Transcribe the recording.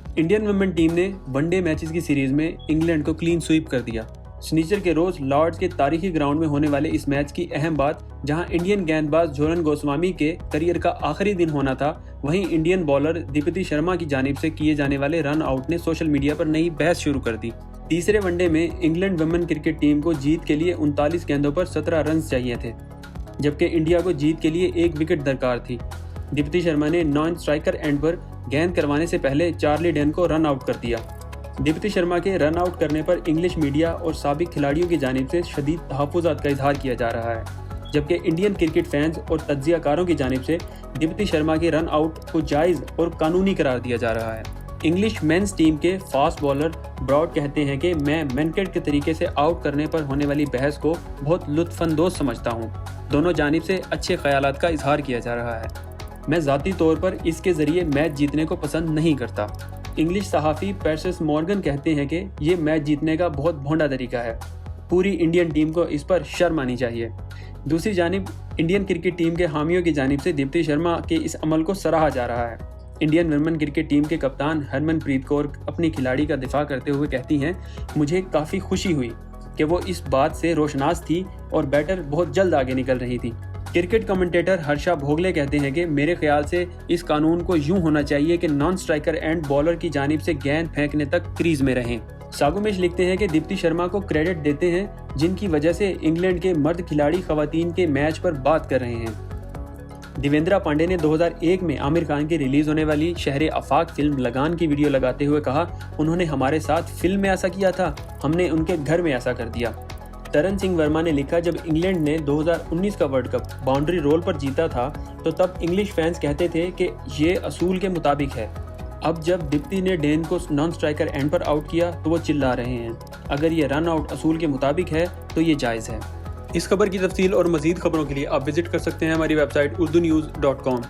Indian women team ने one day matches की series में इंग्लैंड को क्लीन स्वीप कर दिया। शनिचर के रोज लॉर्ड्स के तारीखी ग्राउंड में होने वाले इस मैच की अहम बात, जहां इंडियन गेंदबाज झोलन गोस्वामी के करियर का आखिरी दिन होना था, वहीं इंडियन बॉलर दीप्ति शर्मा की जानिब से किए जाने वाले रन आउट ने सोशल मीडिया पर नई बहस शुरू कर दी। तीसरे वनडे में इंग्लैंड वुमेन क्रिकेट टीम को जीत के लिए 39 गेंदों पर 17 रन चाहिए थे, जबकि इंडिया को जीत के लिए 1 विकेट दरकार थी। दीप्ति शर्मा ने नॉन स्ट्राइकर एंड पर गेंद करवाने से पहले चार्ली डेन को रन आउट कर दिया। दीप्ति शर्मा के रन आउट करने पर इंग्लिश मीडिया और साबिक खिलाड़ियों की जानिब से शदीद तहफ़्फ़ुज़ात का इजहार किया जा रहा है, जबकि इंडियन क्रिकेट फैंस और तज्ज़ियाकारों की जानिब से दीप्ति शर्मा के रन आउट को जायज़ और कानूनी करार दिया जा रहा है। इंग्लिश मेंस टीम के फास्ट बॉलर ब्रॉड कहते हैं कि मैं मैनकेट के तरीके से आउट करने पर होने वाली बहस को बहुत लुत्फ़अंदोज़ समझता हूँ। दोनों जानिब से अच्छे ख्यालात का इजहार किया जा रहा है। मैं ज़ाती तौर पर इसके ज़रिए मैच जीतने को पसंद नहीं करता। इंग्लिश सहाफ़ी पेर्सिस मॉर्गन कहते हैं कि ये मैच जीतने का बहुत भोंडा तरीका है। पूरी इंडियन टीम को इस पर शर्म आनी चाहिए। दूसरी जानिब इंडियन क्रिकेट टीम के हामियों की जानिब से दीप्ति शर्मा के इस अमल को सराहा जा रहा है। इंडियन वुमेन क्रिकेट टीम के कप्तान हरमनप्रीत कौर अपनी खिलाड़ी का दिफा करते हुए कहती हैं, मुझे काफ़ी खुशी हुई कि वो इस बात से रोशनास थी और बैटर बहुत जल्द आगे निकल रही थी। क्रिकेट कमेंटेटर हर्षा भोगले कहते हैं कि मेरे ख्याल से इस कानून को यूं होना चाहिए कि नॉन स्ट्राइकर एंड बॉलर की जानिब से गेंद फेंकने तक क्रीज में रहें। सागुमेश लिखते हैं कि दीप्ति शर्मा को क्रेडिट देते हैं, जिनकी वजह से इंग्लैंड के मर्द खिलाड़ी खवातीन के मैच पर बात कर रहे हैं। देवेंद्रा पांडे ने 2001 में आमिर खान की रिलीज होने वाली शहरे आफाक फिल्म लगान की वीडियो लगाते हुए कहा, उन्होंने हमारे साथ फिल्म में ऐसा किया था, हमने उनके घर में ऐसा कर दिया। तरन सिंह वर्मा ने लिखा, जब इंग्लैंड ने 2019 का वर्ल्ड कप बाउंड्री रोल पर जीता था तो तब इंग्लिश फैंस कहते थे कि ये असूल के मुताबिक है। अब जब दीप्ति ने डेन को नॉन स्ट्राइकर एंड पर आउट किया तो वो चिल्ला रहे हैं। अगर ये रन आउट असूल के मुताबिक है तो ये जायज़ है। इस खबर की तफसील और मज़ीद खबरों के लिए आप विजिट कर सकते हैं हमारी वेबसाइट urdunews.com।